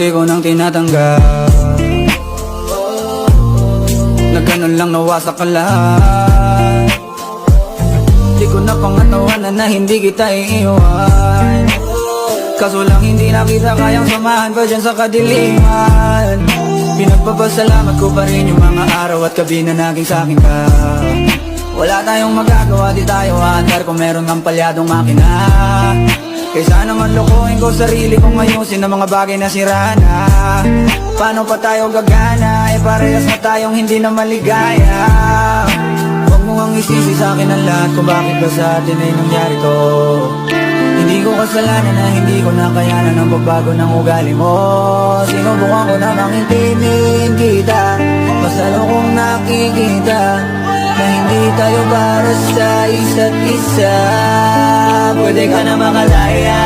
unti-unti ko nang tinatanggap. Na ganun lang nawasak ka lahat. Di ko na pangatawanan na hindi kita iiwan. Kaso lang hindi na kita kayang samahan pa dyan sa kadiliman. Pinagpapasalamat ko pa rin yung mga araw at gabi na naging sa'kin ka. Wala tayong magagawa, di tayo aandar kung meron kang palyadong makina. Kaysa naman lokohin ko sarili kong ayusin ang mga bagay na sira na. Paano pa tayo gagana, parehas na tayong hindi na maligaya. Huwag mo ang isisi sa'kin ang lahat kung bakit ba sa atin ay nangyari to. Hindi ko kasalanan na hindi ko nakayanan ang pagbago ng ugali mo. Sinubukan ko namang intindihin kita, basta kong nakikita na hindi tayo para sa isa't isa. Pwede ka na makalaya.